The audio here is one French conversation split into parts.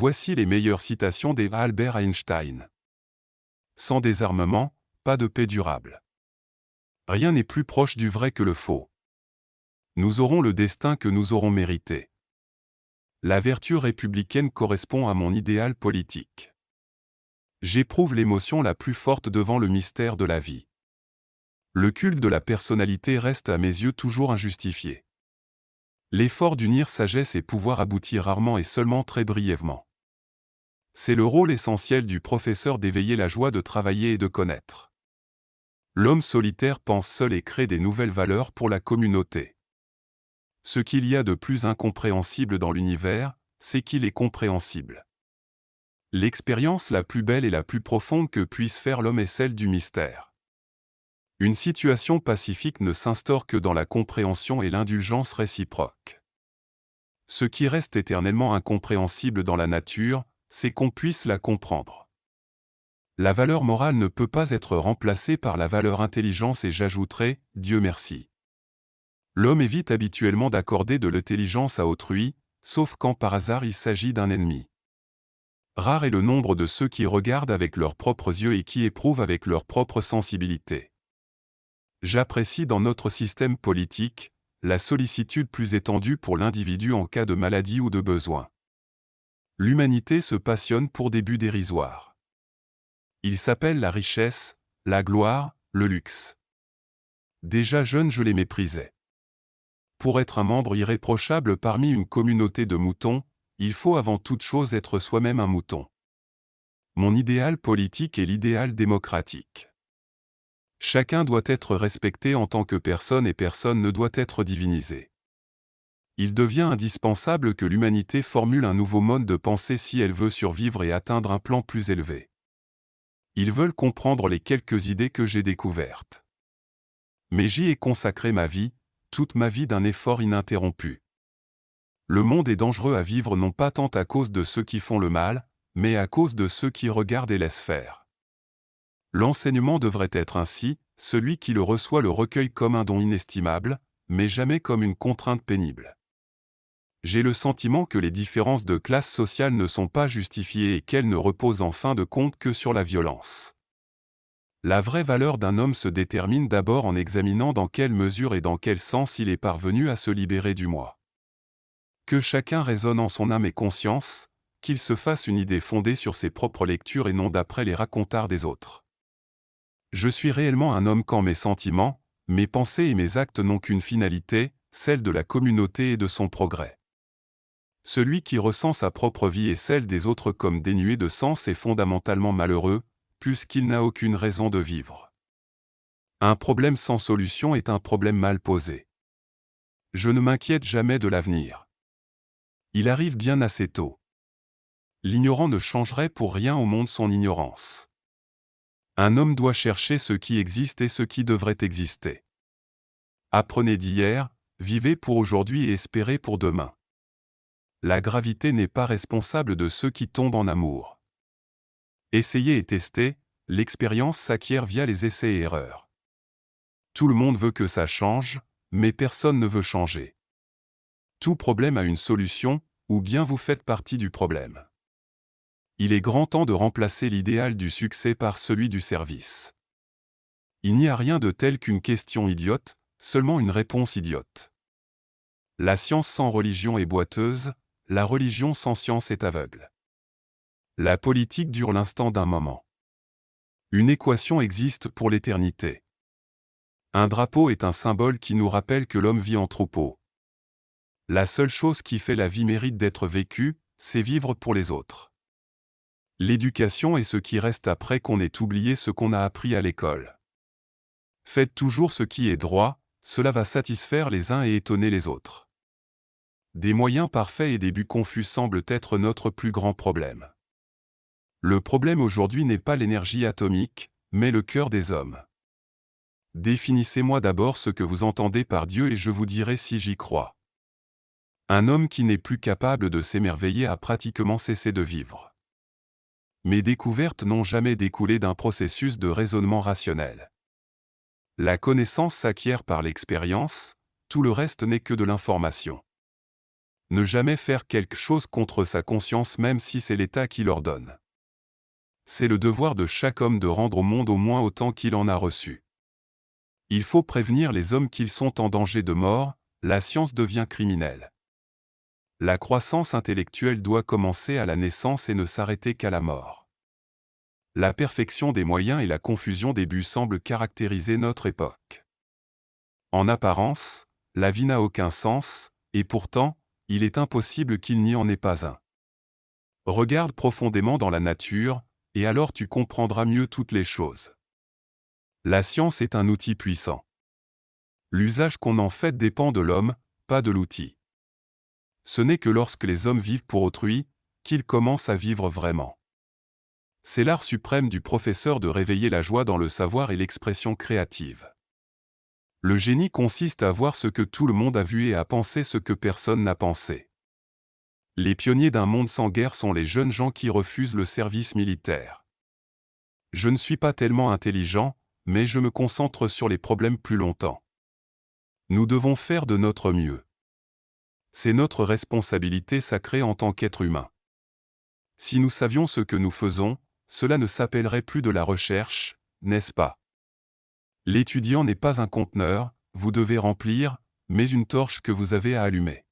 Voici les meilleures citations d'Albert Einstein. Sans désarmement, pas de paix durable. Rien n'est plus proche du vrai que le faux. Nous aurons le destin que nous aurons mérité. La vertu républicaine correspond à mon idéal politique. J'éprouve l'émotion la plus forte devant le mystère de la vie. Le culte de la personnalité reste à mes yeux toujours injustifié. L'effort d'unir sagesse et pouvoir aboutit rarement et seulement très brièvement. C'est le rôle essentiel du professeur d'éveiller la joie de travailler et de connaître. L'homme solitaire pense seul et crée des nouvelles valeurs pour la communauté. Ce qu'il y a de plus incompréhensible dans l'univers, c'est qu'il est compréhensible. L'expérience la plus belle et la plus profonde que puisse faire l'homme est celle du mystère. Une situation pacifique ne s'instaure que dans la compréhension et l'indulgence réciproque. Ce qui reste éternellement incompréhensible dans la nature, c'est qu'on puisse la comprendre. La valeur morale ne peut pas être remplacée par la valeur intelligence et j'ajouterai, Dieu merci. L'homme évite habituellement d'accorder de l'intelligence à autrui, sauf quand par hasard il s'agit d'un ennemi. Rare est le nombre de ceux qui regardent avec leurs propres yeux et qui éprouvent avec leur propre sensibilité. J'apprécie dans notre système politique, la sollicitude plus étendue pour l'individu en cas de maladie ou de besoin. L'humanité se passionne pour des buts dérisoires. Ils s'appellent la richesse, la gloire, le luxe. Déjà jeune je les méprisais. Pour être un membre irréprochable parmi une communauté de moutons, il faut avant toute chose être soi-même un mouton. Mon idéal politique est l'idéal démocratique. Chacun doit être respecté en tant que personne et personne ne doit être divinisé. Il devient indispensable que l'humanité formule un nouveau mode de pensée si elle veut survivre et atteindre un plan plus élevé. Ils veulent comprendre les quelques idées que j'ai découvertes. Mais j'y ai consacré ma vie, toute ma vie d'un effort ininterrompu. Le monde est dangereux à vivre non pas tant à cause de ceux qui font le mal, mais à cause de ceux qui regardent et laissent faire. L'enseignement devrait être ainsi, celui qui le reçoit le recueille comme un don inestimable, mais jamais comme une contrainte pénible. J'ai le sentiment que les différences de classe sociale ne sont pas justifiées et qu'elles ne reposent en fin de compte que sur la violence. La vraie valeur d'un homme se détermine d'abord en examinant dans quelle mesure et dans quel sens il est parvenu à se libérer du moi. Que chacun raisonne en son âme et conscience, qu'il se fasse une idée fondée sur ses propres lectures et non d'après les racontards des autres. Je suis réellement un homme quand mes sentiments, mes pensées et mes actes n'ont qu'une finalité, celle de la communauté et de son progrès. Celui qui ressent sa propre vie et celle des autres comme dénuée de sens est fondamentalement malheureux, puisqu'il n'a aucune raison de vivre. Un problème sans solution est un problème mal posé. Je ne m'inquiète jamais de l'avenir. Il arrive bien assez tôt. L'ignorant ne changerait pour rien au monde son ignorance. Un homme doit chercher ce qui existe et ce qui devrait exister. Apprenez d'hier, vivez pour aujourd'hui et espérez pour demain. La gravité n'est pas responsable de ceux qui tombent en amour. Essayez et testez, l'expérience s'acquiert via les essais et erreurs. Tout le monde veut que ça change, mais personne ne veut changer. Tout problème a une solution, ou bien vous faites partie du problème. Il est grand temps de remplacer l'idéal du succès par celui du service. Il n'y a rien de tel qu'une question idiote, seulement une réponse idiote. La science sans religion est boiteuse, la religion sans science est aveugle. La politique dure l'instant d'un moment. Une équation existe pour l'éternité. Un drapeau est un symbole qui nous rappelle que l'homme vit en troupeau. La seule chose qui fait la vie mérite d'être vécue, c'est vivre pour les autres. L'éducation est ce qui reste après qu'on ait oublié ce qu'on a appris à l'école. Faites toujours ce qui est droit, cela va satisfaire les uns et étonner les autres. Des moyens parfaits et des buts confus semblent être notre plus grand problème. Le problème aujourd'hui n'est pas l'énergie atomique, mais le cœur des hommes. Définissez-moi d'abord ce que vous entendez par Dieu et je vous dirai si j'y crois. Un homme qui n'est plus capable de s'émerveiller a pratiquement cessé de vivre. Mes découvertes n'ont jamais découlé d'un processus de raisonnement rationnel. La connaissance s'acquiert par l'expérience, tout le reste n'est que de l'information. Ne jamais faire quelque chose contre sa conscience même si c'est l'État qui l'ordonne. C'est le devoir de chaque homme de rendre au monde au moins autant qu'il en a reçu. Il faut prévenir les hommes qu'ils sont en danger de mort, la science devient criminelle. La croissance intellectuelle doit commencer à la naissance et ne s'arrêter qu'à la mort. La perfection des moyens et la confusion des buts semblent caractériser notre époque. En apparence, la vie n'a aucun sens, et pourtant, il est impossible qu'il n'y en ait pas un. Regarde profondément dans la nature, et alors tu comprendras mieux toutes les choses. La science est un outil puissant. L'usage qu'on en fait dépend de l'homme, pas de l'outil. Ce n'est que lorsque les hommes vivent pour autrui, qu'ils commencent à vivre vraiment. C'est l'art suprême du professeur de réveiller la joie dans le savoir et l'expression créative. Le génie consiste à voir ce que tout le monde a vu et à penser ce que personne n'a pensé. Les pionniers d'un monde sans guerre sont les jeunes gens qui refusent le service militaire. Je ne suis pas tellement intelligent, mais je me concentre sur les problèmes plus longtemps. Nous devons faire de notre mieux. C'est notre responsabilité sacrée en tant qu'être humain. Si nous savions ce que nous faisons, cela ne s'appellerait plus de la recherche, n'est-ce pas? L'étudiant n'est pas un conteneur, vous devez remplir, mais une torche que vous avez à allumer.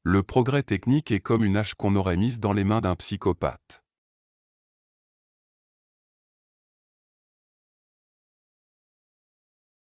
Le progrès technique est comme une hache qu'on aurait mise dans les mains d'un psychopathe.